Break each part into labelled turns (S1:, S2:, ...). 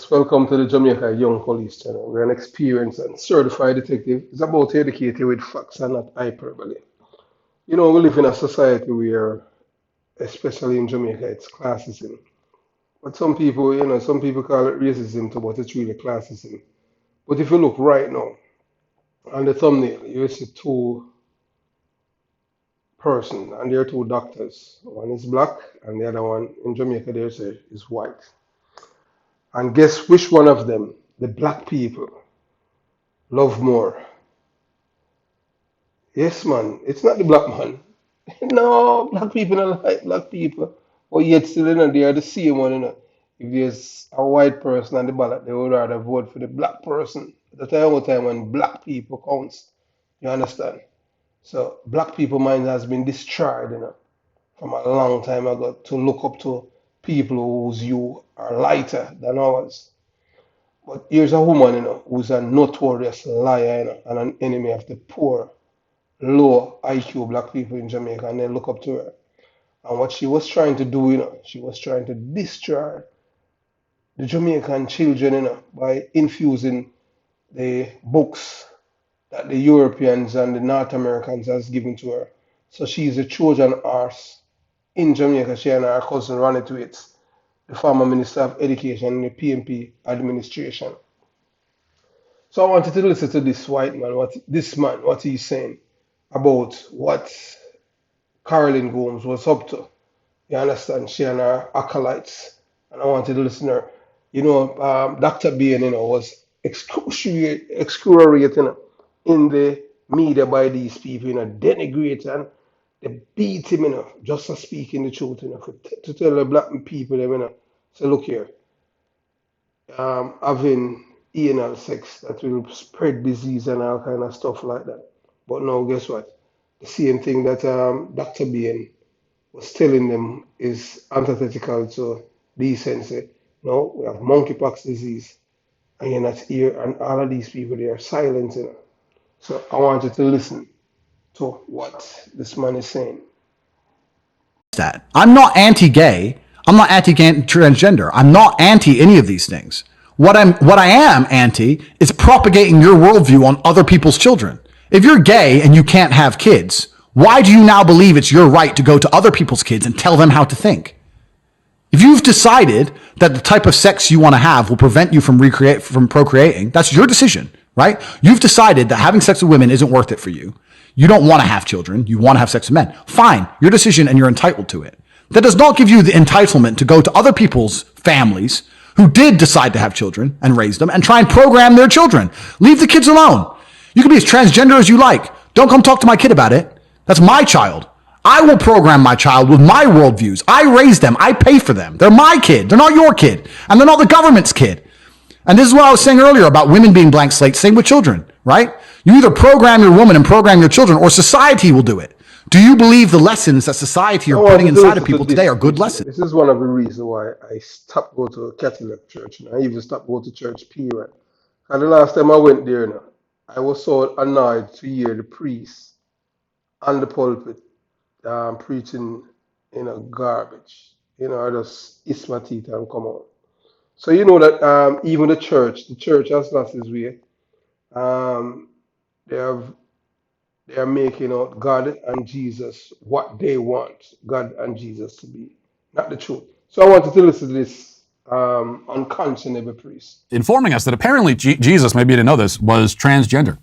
S1: Yes, welcome to the Jamaica Young Police Channel. We're an experienced and certified detective. It's about to educate you with facts and not hyperbole. You know, we live in a society where, especially in Jamaica, it's classism. But some people, some people call it racism too, but it's really classism. But if you look right now on the thumbnail, you see two person and they're two doctors. One is black and the other one in Jamaica they say is white. And guess which one of them the black people love more? Yes, man. It's not the black man. No, black people don't like black people. But yet still, they are the same one, If there's a white person on the ballot, they would rather vote for the black person. That's the only time when black people counts. You understand? So black people mind has been destroyed, from a long time ago to look up to people whose you are lighter than ours. But here's a woman, who's a notorious liar, and an enemy of the poor, low IQ black people in Jamaica, and they look up to her. And what she was trying to do, she was trying to destroy the Jamaican children, by infusing the books that the Europeans and the North Americans has given to her. So she's a Trojan horse in Jamaica. She and her cousin ran it with the former Minister of Education in the PMP administration. So I wanted to listen to this white man, what he's saying about what Carolyn Gomes was up to. You understand? She and her acolytes. And I wanted to listen to her. Dr. Bain, was excruciating in the media by these people, denigrate and they beat him, just for speaking the truth, to tell the black people, so look here, having anal sex that will spread disease and all kind of stuff like that. But now, guess what? The same thing that Dr. Bain was telling them is antithetical to decency. No, we have monkeypox disease, and you're not here, and all of these people, they are silent, So I wanted to listen to what this man is saying.
S2: That I'm not anti-gay. I'm not anti-transgender. I'm not anti any of these things. What I am anti is propagating your worldview on other people's children. If you're gay and you can't have kids, why do you now believe it's your right to go to other people's kids and tell them how to think? If you've decided that the type of sex you want to have will prevent you from procreating, that's your decision, right? You've decided that having sex with women isn't worth it for you. You don't want to have children. You want to have sex with men. Fine, your decision and you're entitled to it. That does not give you the entitlement to go to other people's families who did decide to have children and raise them and try and program their children. Leave the kids alone. You can be as transgender as you like. Don't come talk to my kid about it. That's my child. I will program my child with my worldviews. I raise them. I pay for them. They're my kid. They're not your kid. And they're not the government's kid. And this is what I was saying earlier about women being blank slates. Same with children, right? You either program your woman and program your children, or society will do it. Do you believe the lessons that society are putting inside of people today are good lessons?
S1: This is one of the reasons why I stopped going to a Catholic church. I even stopped going to church, period. And the last time I went there, I was so annoyed to hear the priest on the pulpit preaching, garbage. I just hiss my teeth and come out. So you know that even the church has lost its way. They are making out God and Jesus what they want God and Jesus to be, not the truth. So I wanted to listen to this unconscionable priest
S3: informing us that apparently Jesus, maybe you didn't know this, was transgender.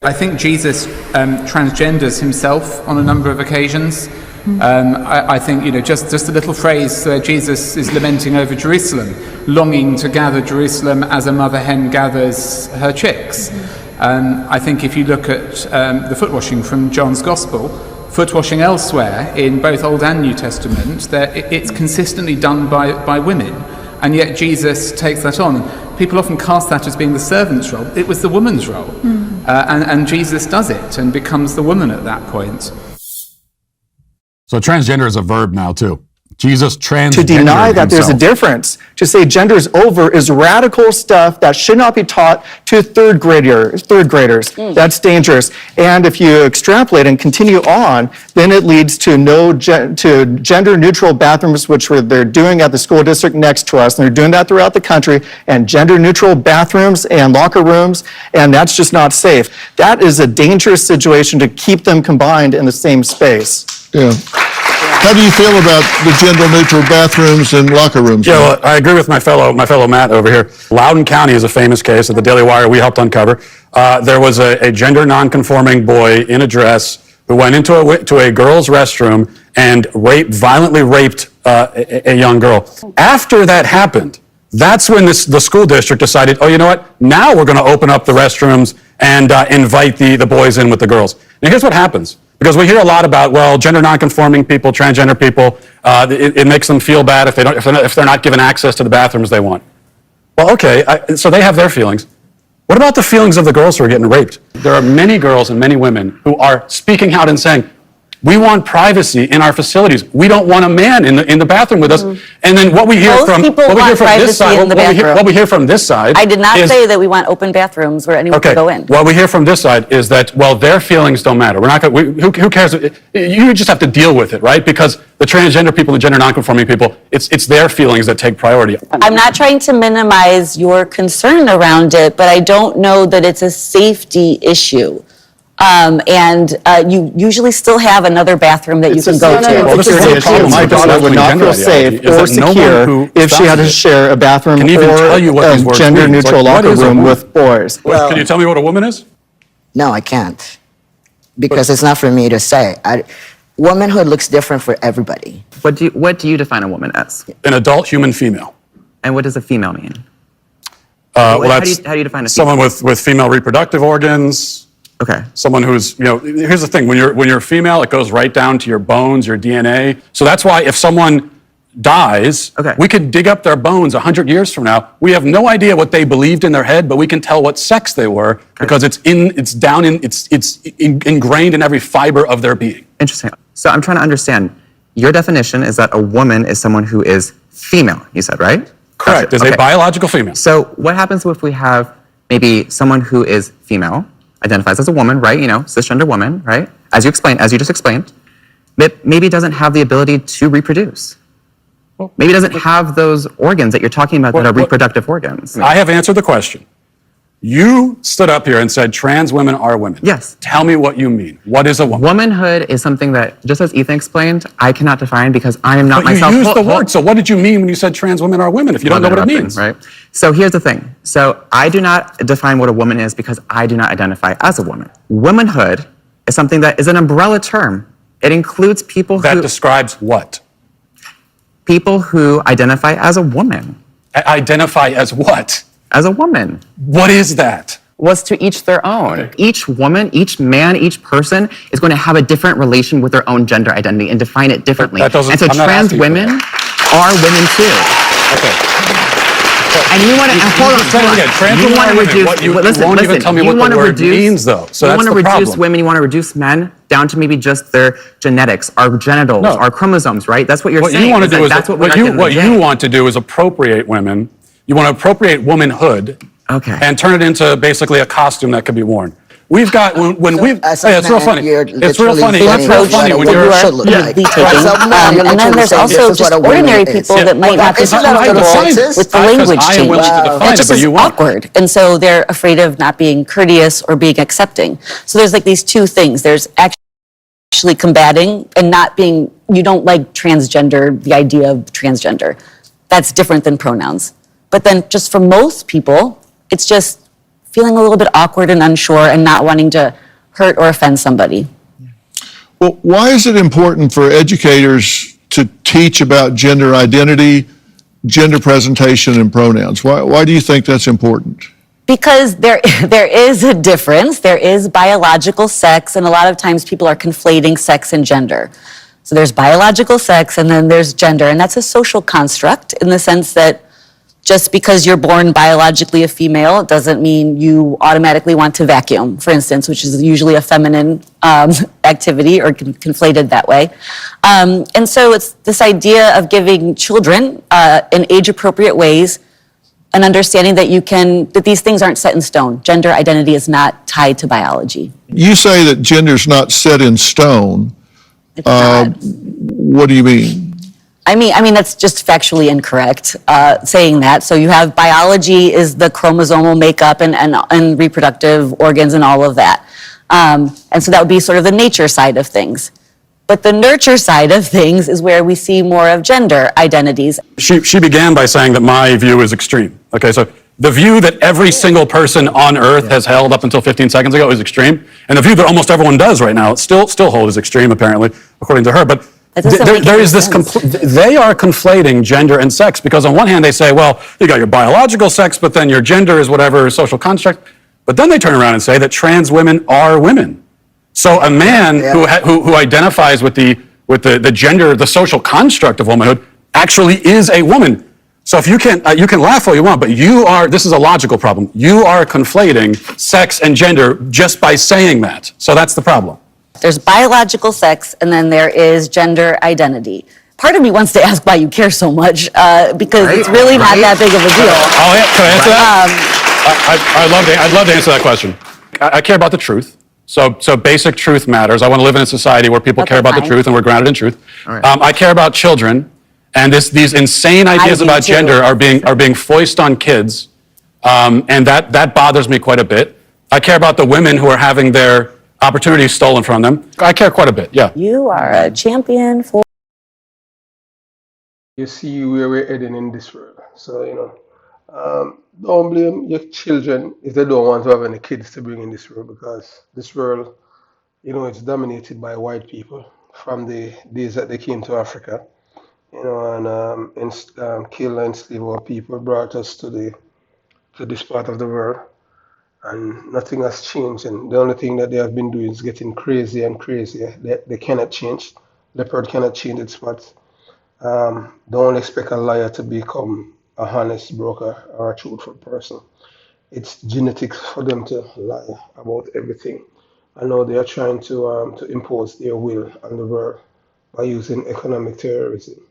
S4: I think Jesus transgenders himself on a number of occasions. I think, just a little phrase where Jesus is lamenting over Jerusalem, longing to gather Jerusalem as a mother hen gathers her chicks. I think if you look at the foot washing from John's Gospel, foot washing elsewhere in both Old and New Testament, it's consistently done by women. And yet Jesus takes that on. People often cast that as being the servant's role. It was the woman's role. And Jesus does it and becomes the woman at that point.
S3: So transgender is a verb now too. Jesus transgendered
S5: To deny that there's a
S3: himself.
S5: difference, to say gender is over, is radical stuff that should not be taught to third graders. That's dangerous. And if you extrapolate and continue on, then it leads to to gender neutral bathrooms, which they're doing at the school district next to us, and they're doing that throughout the country, and gender neutral bathrooms and locker rooms, and that's just not safe. That is a dangerous situation to keep them combined in the same space.
S6: Yeah. How do you feel about the gender-neutral bathrooms and locker rooms?
S3: Yeah, well, I agree with my fellow Matt over here. Loudoun County is a famous case that the Daily Wire we helped uncover. There was a gender non-conforming boy in a dress who went into a girl's restroom and violently raped a young girl. After that happened, that's when the school district decided, oh, you know what? Now we're going to open up the restrooms and invite the boys in with the girls. Now here's what happens. Because we hear a lot about, well, gender nonconforming people, transgender people, it makes them feel bad if they're not given access to the bathrooms they want. Well, okay, so they have their feelings. What about the feelings of the girls who are getting raped? There are many girls and many women who are speaking out and saying, we want privacy in our facilities. We don't want a man in the bathroom with us. And then what we hear
S7: Most
S3: from
S7: people
S3: what we hear
S7: want
S3: from this
S7: privacy
S3: side,
S7: in the bathroom.
S3: what we hear from this side,
S7: I did not
S3: is,
S7: say that we want open bathrooms where anyone can go in.
S3: what we hear from this side is that, well, their feelings don't matter. We're not going. Who cares? You just have to deal with it, right? Because the transgender people, the gender nonconforming people, it's their feelings that take priority.
S7: I'm not trying to minimize your concern around it, but I don't know that it's a safety issue. You usually still have another bathroom that you can go to.
S3: Well, this is
S5: Security
S3: the
S5: issue.
S3: problem
S5: My
S3: with
S5: daughter would not
S3: gender
S5: feel
S3: ideology,
S5: safe
S3: is
S5: or
S3: that no one who
S5: secure if she had to
S3: stops it
S5: share a bathroom
S3: can even tell you what
S5: or
S3: these
S5: a
S3: words
S5: gender
S3: mean. It's
S5: neutral
S3: like, what
S5: locker
S3: is a
S5: room
S3: woman?
S5: with boys.
S3: Can you tell me what a woman is?
S8: No, I can't. Because it's not for me to say. Womanhood looks different for everybody.
S9: What do you define a woman as?
S3: An adult human female.
S9: And what does a female mean?
S3: Well,
S9: how
S3: that's
S9: do you define a female?
S3: someone with female reproductive organs.
S9: Okay.
S3: Someone who's, here's the thing, when you're female, it goes right down to your bones, your DNA. So that's why if someone dies,
S9: Okay.
S3: we could dig up their bones 100 years from now. We have no idea what they believed in their head, but we can tell what sex they were because it's ingrained in every fiber of their being.
S9: Interesting. So I'm trying to understand. Your definition is that a woman is someone who is female, you said, right?
S3: Correct. Is a biological female.
S9: So what happens if we have maybe someone who is female, identifies as a woman, right? Cisgender woman, right? As you just explained, but maybe doesn't have the ability to reproduce. Maybe doesn't have those organs that you're talking about that are reproductive organs.
S3: I have answered the question. You stood up here and said trans women are women.
S9: Yes.
S3: Tell me what you mean. What is a woman?
S9: Womanhood is something that, just as Ethan explained, I cannot define because I am not
S3: But
S9: myself.
S3: you used the word. So what did you mean when you said trans women are women if you don't know what it means?
S9: Right. So here's the thing. So I do not define what a woman is because I do not identify as a woman. Womanhood is something that is an umbrella term. It includes people
S3: That describes what?
S9: People who identify as a woman.
S3: Identify as what?
S9: As a woman.
S3: What is that?
S9: Was to each their own. Each woman, each man, each person is going to have a different relation with their own gender identity and define it differently.
S3: That doesn't-
S9: And so
S3: I'm not
S9: trans
S3: asking for
S9: women are women too.
S3: Okay.
S9: And you want to hold on.
S3: Trans
S9: You
S3: women
S9: want
S3: are
S9: to
S3: women.
S9: reduce.
S3: What you
S9: listen,
S3: won't even
S9: listen.
S3: tell me
S9: You
S3: what the
S9: wanna
S3: word
S9: reduce-
S3: means, though. So
S9: you
S3: that's
S9: want to
S3: the
S9: reduce
S3: problem.
S9: women. You want to reduce men down to maybe just their genetics, our genitals,
S3: No.
S9: our chromosomes, right? That's what you're
S3: What
S9: saying.
S3: you want to
S9: is
S3: do
S9: that
S3: is
S9: that's what
S3: what you want to do is appropriate women. You want to appropriate womanhood.
S9: Okay.
S3: And turn it into basically a costume that could be worn. We've got when
S8: So,
S3: we've.
S8: as a
S3: Hey, it's real
S8: man,
S3: funny.
S8: you're
S3: It's real
S8: literally
S3: funny.
S8: saying
S3: It's real
S8: what
S3: funny
S8: a
S3: when
S8: woman
S3: you're.
S8: should look like.
S7: Be taken.
S8: As a man, you're
S7: And then
S8: literally
S7: there's
S8: saying
S7: also
S8: this is
S7: just
S8: what a woman
S7: ordinary
S8: is.
S7: people that might not be
S8: Isn't that
S7: comfortable
S8: offensive?
S7: with the language
S3: I am
S7: change.
S3: willing to define
S7: That
S3: it,
S7: just
S3: but
S7: is
S3: you won't.
S7: awkward, and so they're afraid of not being courteous or being accepting. So there's like these two things. There's actually combating and not being. You don't like transgender, the idea of transgender. That's different than pronouns. But then just for most people, it's just feeling a little bit awkward and unsure and not wanting to hurt or offend somebody.
S6: Well, why is it important for educators to teach about gender identity, gender presentation, and pronouns? Why do you think that's important?
S7: Because there is a difference. There is biological sex, and a lot of times people are conflating sex and gender. So there's biological sex, and then there's gender, and that's a social construct in the sense that just because you're born biologically a female doesn't mean you automatically want to vacuum, for instance, which is usually a feminine activity or conflated that way. And so it's this idea of giving children in age-appropriate ways an understanding that these things aren't set in stone. Gender identity is not tied to biology.
S6: You say that gender's not set in stone.
S7: It's not.
S6: What do you mean?
S7: I mean that's just factually incorrect saying that. So you have biology is the chromosomal makeup and reproductive organs and all of that. And so that would be sort of the nature side of things. But the nurture side of things is where we see more of gender identities.
S3: She began by saying that my view is extreme. Okay, so the view that every single person on Earth has held up until 15 seconds ago is extreme, and the view that almost everyone does right now still hold as extreme, apparently, according to her. But there is this they are conflating gender and sex, because on one hand they say, well, you got your biological sex, but then your gender is whatever social construct. But then they turn around and say that trans women are women. So a man who identifies with the gender, the social construct of womanhood, actually is a woman. So if you can laugh all you want, but this is a logical problem. You are conflating sex and gender just by saying that. So that's the problem.
S7: There's biological sex, and then there is gender identity. Part of me wants to ask why you care so much, because it's really not that big of a deal.
S3: Oh, yeah, can I answer that? I'd love to answer that question. I care about the truth. So basic truth matters. I want to live in a society where people care about the truth and we're grounded in truth. I care about children, and these insane ideas about gender are being foisted on kids, and that bothers me quite a bit. I care about the women who are having their opportunities stolen from them. I care quite a bit, yeah.
S7: You are a champion for...
S1: You see where we're heading in this world. So, don't blame your children if they don't want to have any kids to bring in this world, because this world, it's dominated by white people from the days that they came to Africa, and kill and enslave our people, brought us to this part of the world, and nothing has changed. And the only thing that they have been doing is getting crazier and crazier. They cannot change. Leopard cannot change its spots. Don't expect a liar to become a honest broker or a truthful person. It's genetics for them to lie about everything. I know they are trying to impose their will on the world by using economic terrorism.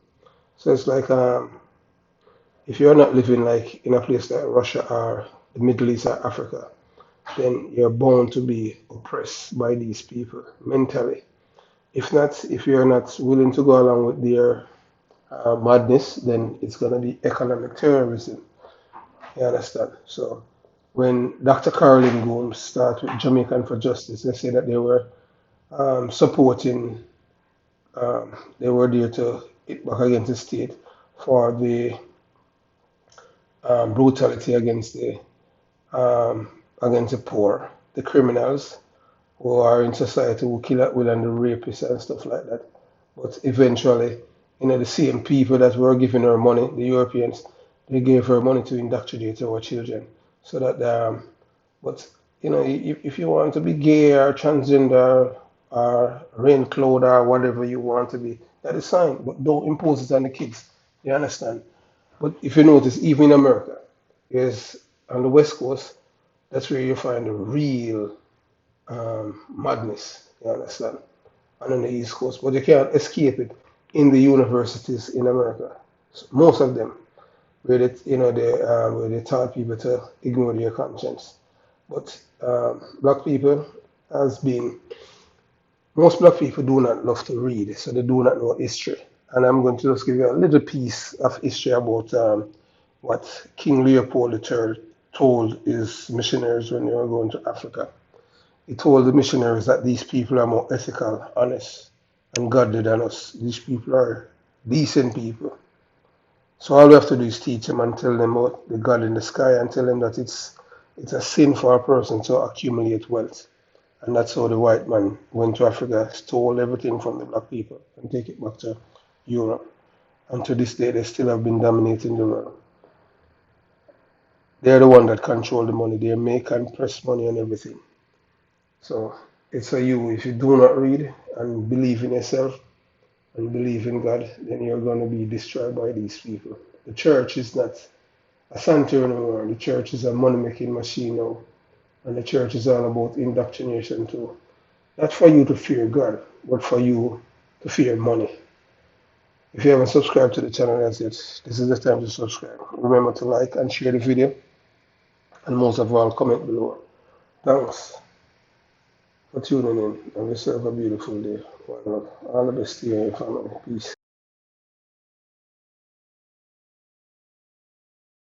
S1: So it's like if you're not living like in a place like Russia or the Middle East or Africa, then you're bound to be oppressed by these people mentally. If you're not willing to go along with their madness, then it's going to be economic terrorism. You understand? So when Dr. Caroline Gomes started with Jamaican for Justice, they said that they were supporting, they were there to hit back against the state for the brutality against the poor, the criminals who are in society who kill at will, and the rapists and stuff like that. But eventually, the same people that were giving her money, the Europeans, they gave her money to indoctrinate our children. So that, if you want to be gay or transgender or rain-cloth or whatever you want to be, that is fine, but don't impose it on the kids. You understand? But if you notice, even in America, is on the West Coast, that's where you find the real madness. You understand? And on the East Coast, but you can't escape it in the universities in America. So most of them, where they taught people to ignore their conscience. But black people most black people do not love to read, so they do not know history. And I'm going to just give you a little piece of history about what King Leopold III told his missionaries when they were going to Africa. He told the missionaries that these people are more ethical, honest, and godly than us. These people are decent people. So all we have to do is teach them and tell them about the God in the sky, and tell them that it's a sin for a person to accumulate wealth. And that's how the white man went to Africa, stole everything from the black people and take it back to Europe. And to this day, they still have been dominating the world. They're the one that control the money. They make and press money and everything. So it's for you. If you do not read and believe in yourself and believe in God, then you're going to be destroyed by these people. The church is not a Santo anymore. The church is a money-making machine now, and the church is all about indoctrination too. Not for you to fear God, but for you to fear money. If you haven't subscribed to the channel as yet, this is the time to subscribe. Remember to like and share the video, and most of all, comment below. Thanks for tuning in. Have yourself a beautiful day. All the best to you and your family. Peace.